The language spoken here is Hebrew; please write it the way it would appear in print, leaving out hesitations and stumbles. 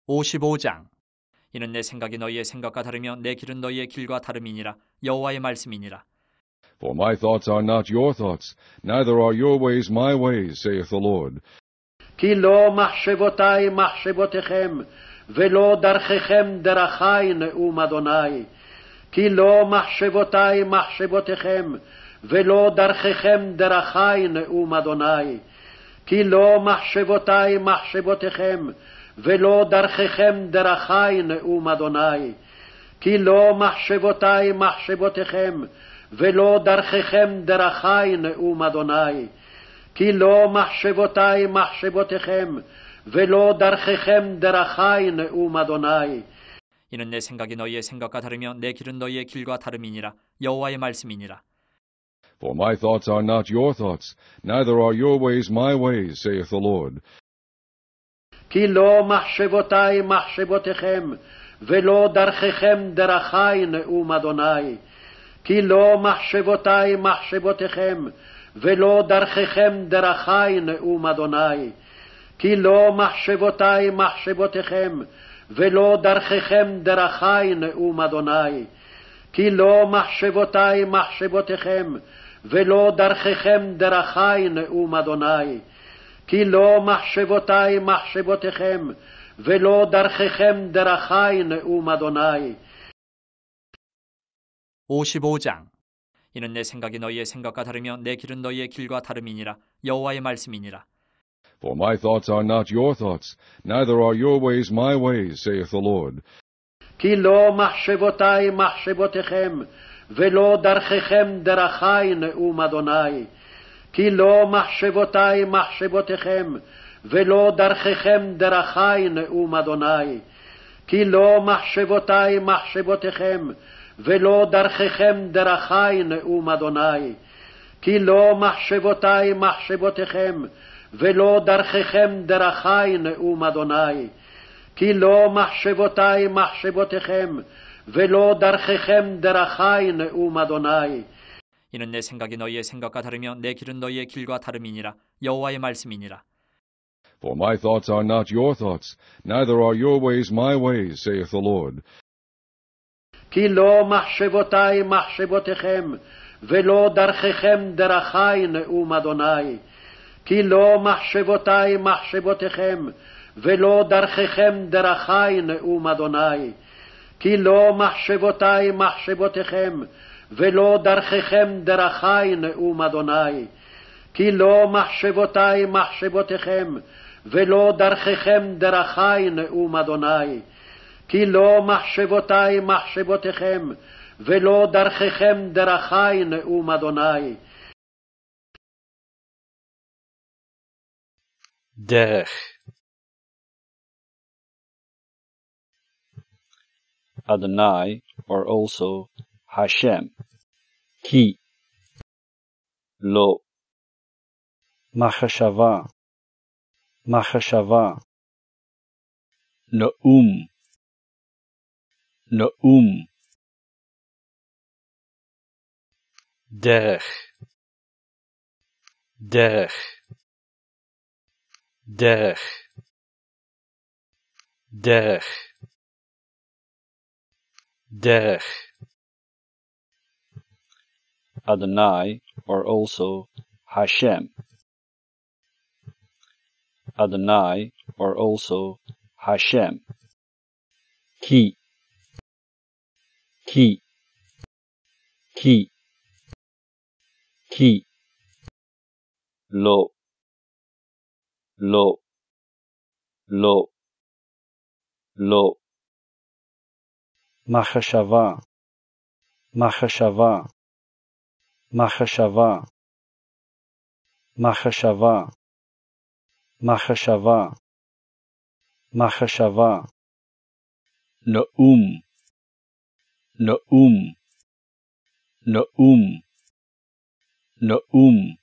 55장. 이는 내 생각이 너희의 생각과 다르며 내 길은 너희의 길과 다름이니라. 여호와의 말씀이니라. For my thoughts are not your thoughts, neither are your ways my ways, saith the Lord. כי לא מחשבותי מחשבותיכם, ולא דרככם דרכי נאום אדוני. כי לא מחשבותי מחשבותיכם, ולא דרככם דרכי נאום אדוני. כי לא מחשבותי מחשבותיכם, ולא דרככם דרכי נאום אדוני. כי לא מחשבותי מחשבותיכם, ולא דרככם דרכי נאום אדוני. כי לא מחשבותי מחשבותיכם, ולא דרככם דרכי נאום אדוני. 이는 내 생각이 너희의 생각과 다르며 내 길은 너희의 길과 다름이니라. 여호와의 말씀이니라. For my thoughts are not your thoughts, neither are your ways my ways, saith the Lord. כי לא מחשבותי מחשבותיכם, ולא דרככם דרכי נאום אדוני. כי לא מחשבותי מחשבותיכם, ולא דרככם דרכי נאום אדוני. כי לא מחשבותי מחשבותיכם, ולא דרככם דרכי נאום אדוני. כי לא מחשבותי מחשבותיכם, ולא דרככם דרכי נאום אדוני. כי לא מחשבותי מחשבותיכם, ולא דרככם דרכי נאום אדוני. 55장. 이는 내 생각이 너희의 생각과 다르며 내 길은 너희의 길과 다름이니라. 여호와의 말씀이니라. For my thoughts are not your thoughts, neither are your ways my ways, saith the Lord. כי לא מחשבותי מחשבותיכם, ולא דרככם דרכי נאום אדוני. כי לא מחשבותי מחשבותיכם, ולא דרככם דרכי נאום אדוני. כי לא מחשבותי מחשבותיכם, ולא דרככם דרכי נאום אדוני. כי לא מחשבותי מחשבותיכם, ולא דרככם דרכי נאום אדוני. כי לא מחשבותי מחשבותיכם, ולא דרככם דרכי נאום אדוני. 이는 내 생각이 너희의 생각과 다르며 내 길은 너희의 길과 다름이니라. 여호와의 말씀이니라. For my thoughts are not your thoughts, neither are your ways my ways, saith the Lord. כי לא מחשבותי מחשבותיכם, ולא דרככם דרכי נאום אדוני. כי לא מחשבותי מחשבותיכם, ולא דרככם דרכי נאום אדוני. כי לא מחשבותי מחשבותיכם, ולא דרככם דרכי נאום אדוני. כי לא מחשבותי מחשבותיכם, ולא דרככם דרכי נאום אדוני. כי לא מחשבותי מחשבותיכם, ולא דרככם דרכי נאום אדוני. דרך. Adonai, or also Hashem. Ki. Lo. Machashava. Machashava. No'um. No'um. Derech. Derech. Derech. Derech. Derech. Adonai, or also Hashem. Adonai, or also Hashem. Ki. Ki. Ki. Ki. Lo. Lo. Lo. Lo. Machashava. Machashava. Machashava. Machashava. Machashava. Machashava. No'um. No'um. No'um. No'um.